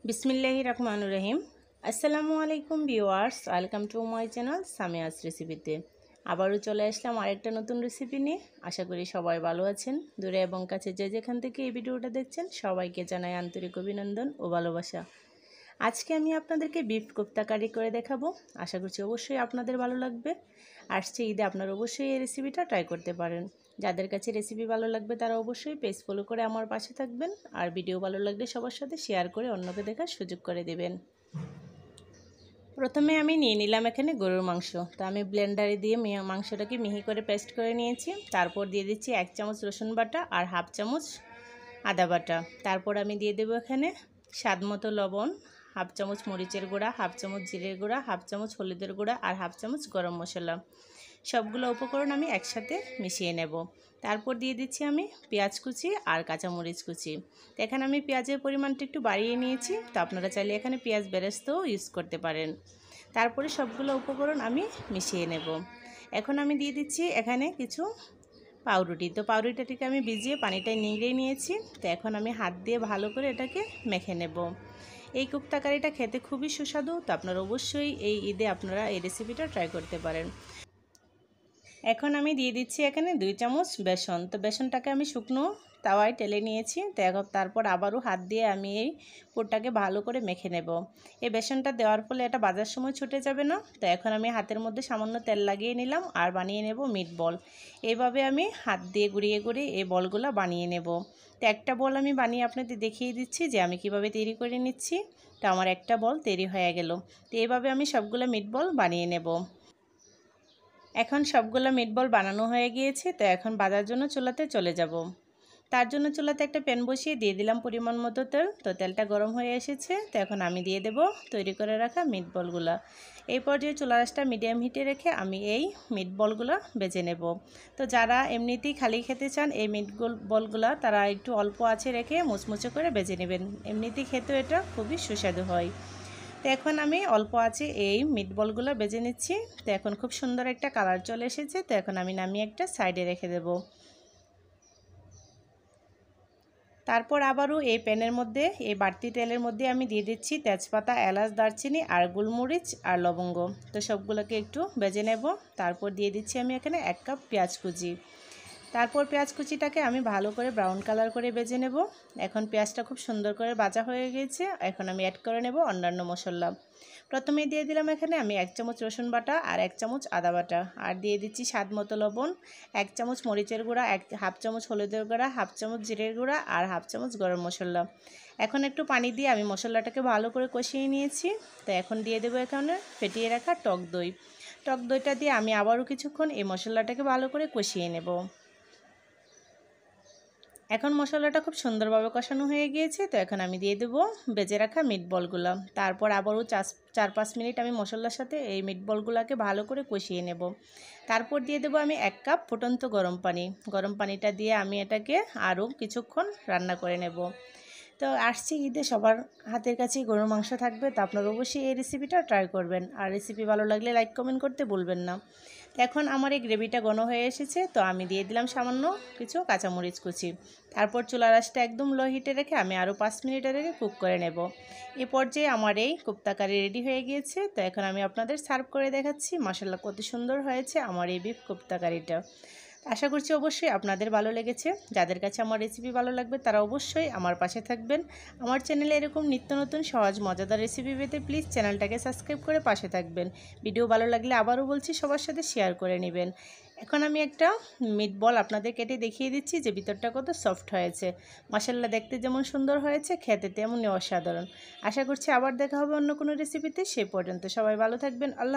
বিসমিল্লাহির রহমানির রহিম। আসসালামু আলাইকুম viewers, welcome to my channel Samia's রেসিপিতে। আবারও চলে আসলাম আরেকটা নতুন রেসিপি নিয়ে। আশা করি সবাই ভালো আছেন। দূরে এবং কাছে যে যেখান থেকে এই ভিডিওটা দেখছেন সবাইকে জানাই আন্তরিক অভিনন্দন ও ভালোবাসা। আজকে আমি আপনাদেরকে বিফ কোফতা কারি করে দেখাবো। আশা করছি অবশ্যই আপনাদের ভালো লাগবে। আসছে ঈদে আপনারা অবশ্যই এই রেসিপিটা ট্রাই করতে পারেন। যাদের কাছে রেসিপি ভালো লাগবে তারা অবশ্যই পেজ ফলো করে আমার পাশে থাকবেন, আর ভিডিও ভালো লাগলে সবার সাথে শেয়ার করে অন্যকে দেখার সুযোগ করে দেবেন। প্রথমে আমি নিয়ে নিলাম এখানে গরুর মাংস। তো আমি ব্লেন্ডারে দিয়ে মাংসটাকে মিহি করে পেস্ট করে নিয়েছি। তারপর দিয়ে দিচ্ছি 1 চামচ রসুন বাটা আর হাফ চামচ আদা বাটা। তারপর আমি দিয়ে দেবো এখানে স্বাদ মতো লবণ, হাফ চামচ মরিচের গুঁড়া, হাফ চামচ জিরের গুঁড়া, হাফ চামচ হলুদের গুঁড়া আর হাফ চামচ গরম মশলা। সবগুলো উপকরণ আমি একসাথে মিশিয়ে নেব। তারপর দিয়ে দিচ্ছি আমি পেঁয়াজ কুচি আর কাঁচামরিচ কুচি। তো এখানে আমি পেঁয়াজের পরিমাণটা একটু বাড়িয়ে নিয়েছি, তো আপনারা চাইলে এখানে পেঁয়াজ বেরেস্তাও ইউজ করতে পারেন। তারপরে সবগুলো উপকরণ আমি মিশিয়ে নেব। এখন আমি দিয়ে দিচ্ছি এখানে কিছু পাউরুটি। তো পাউরুটিটাকে আমি ভিজিয়ে পানিটায় নিংড়ে নিয়েছি। তো এখন আমি হাত দিয়ে ভালো করে এটাকে মেখে নেব। এই কোফতা কারিটা খেতে খুবই সুস্বাদু। তো আপনারা অবশ্যই এই ঈদে আপনারা এই রেসিপিটা ট্রাই করতে পারেন। এখন আমি দিয়ে দিচ্ছি এখানে 2 চামচ বেসন। তো বেসনটাকে আমি শুকনো তাওয়ায় টেলে নিয়েছি। তো তারপর আবারও হাত দিয়ে আমি এই পুরটাকে ভালো করে মেখে নেব। এই বেসনটা দেওয়ার ফলে এটা বাজার সময় ছুটে যাবে না। তো এখন আমি হাতের মধ্যে সামান্য তেল লাগিয়ে নিলাম আর বানিয়ে নেব মিট বল। এইভাবে আমি হাত দিয়ে ঘুরিয়ে ঘুরিয়ে এই বলগুলো বানিয়ে নেব। তো একটা বল আমি বানিয়ে আপনাদের দেখিয়ে দিচ্ছি যে আমি কিভাবে তৈরি করে নিচ্ছি। তো আমার একটা বল তৈরি হয়ে গেল। তো এইভাবে আমি সবগুলো মিট বল বানিয়ে নেব। এখন সবগুলো মিট বল বানানো হয়ে গিয়েছে। তো এখন ভাজার জন্য চুলাতে চলে যাব। তার জন্য চুলাতে একটা প্যান বসিয়ে দিয়ে দিলাম পরিমাণ মতো তেল। তো তেলটা গরম হয়ে এসেছে। তো এখন আমি দিয়ে দেব তৈরি করে রাখা মিট বলগুলো। এই পর্যায়ে চুলার আঁচটা মিডিয়াম হিটে রেখে আমি এই মিট বলগুলো ভেজে নেব। তো যারা এমনিতেই খালি খেতে চান এই মিট বলগুলো তারা একটু অল্প আঁচে রেখে মুচমুচে করে ভেজে নেবেন। এমনিতেই খেতেও এটা খুবই সুস্বাদু হয়। তো এখন আমি অল্প আছে এই মিট বলগুলো ভেজে নিচ্ছি। তো এখন খুব সুন্দর একটা কালার চলে এসেছে। তো এখন আমি নামিয়ে একটা সাইডে রেখে দেব। তারপর আবারও এই প্যানের মধ্যে এই বাড়তি তেলের মধ্যে আমি দিয়ে দিচ্ছি তেজপাতা, এলাচ, দারচিনি আর গোলমরিচ আর লবঙ্গ। তো সবগুলোকে একটু ভেজে নেব। তারপর দিয়ে দিচ্ছি আমি এখানে 1 কাপ পেঁয়াজ কুচি। তারপর পেঁয়াজ কুচিটাকে আমি ভালো করে ব্রাউন কালার করে ভেজে নেব। এখন পেঁয়াজটা খুব সুন্দর করে ভাজা হয়ে গিয়েছে। এখন আমি অ্যাড করে নেব অন্যান্য মশলা। প্রথমে দিয়ে দিলাম এখানে আমি 1 চামচ রসুন বাটা আর 1 চামচ আদা বাটা, আর দিয়ে দিচ্ছি স্বাদ মতো লবণ, 1 চামচ মরিচের গুঁড়া, হাফ চামচ হলুদের গুঁড়া, হাফ চামচ জিরের গুঁড়া আর হাফ চামচ গরম মশলা। এখন একটু পানি দিয়ে আমি মশলাটাকে ভালো করে কষিয়ে নিয়েছি। তো এখন দিয়ে দেবো এখানে ফেটিয়ে রাখা টক দই। টক দইটা দিয়ে আমি আবারও কিছুক্ষণ এই মশলাটাকে ভালো করে কষিয়ে নেব। এখন মশলাটা খুব সুন্দরভাবে কষানো হয়ে গিয়েছে। তো এখন আমি দিয়ে দেবো ভেজে রাখা মিট বলগুলো। তারপর আবারও 4-5 মিনিট আমি মশলার সাথে এই মিট বলগুলোকে ভালো করে কষিয়ে নেব। তারপর দিয়ে দেবো আমি 1 কাপ ফুটন্ত গরম পানি। গরম পানিটা দিয়ে আমি এটাকে আরও কিছুক্ষণ রান্না করে নেব। তো আসছে ঈদে সবার হাতের কাছেই গরুর মাংস থাকবে। তো আপনারা অবশ্যই এই রেসিপিটা ট্রাই করবেন। আর রেসিপি ভালো লাগলে লাইক কমেন্ট করতে ভুলবেন না। এখন আমার এই গ্রেভিটা ঘন হয়ে এসেছে। তো আমি দিয়ে দিলাম সামান্য কিছু কাঁচামরিচ কুচি। তারপর চুলার আঁচটা একদম লো হিটে রেখে আমি আরও 5 মিনিট রেখে কুক করে নেব। এ পর্যায়ে আমার এই কোফতা কারি রেডি হয়ে গিয়েছে। তো এখন আমি আপনাদের সার্ভ করে দেখাচ্ছি। মাশাআল্লাহ কত সুন্দর হয়েছে আমার এই বিফ কোফতা কারিটা। আশা করছি অবশ্যই আপনাদের ভালো লেগেছে। যাদের কাছে আমার রেসিপি ভালো লাগবে তারা অবশ্যই আমার পাশে থাকবেন। আমার চ্যানেলে এরকম নিত্য নতুন সহজ মজাদার রেসিপি পেতে প্লিজ চ্যানেলটাকে সাবস্ক্রাইব করে পাশে থাকবেন। ভিডিও ভালো লাগলে আবারও বলছি সবার সাথে শেয়ার করে নেবেন। এখন আমি একটা মিট বল আপনাদের কেটে দেখিয়ে দিচ্ছি যে ভিতরটা কত সফট হয়েছে। মাশাআল্লাহ দেখতে যেমন সুন্দর হয়েছে খেতে তেমনই অসাধারণ। আশা করছি আবার দেখা হবে অন্য কোনো রেসিপিতে। সেই পর্যন্ত সবাই ভালো থাকবেন। আল্লাহ।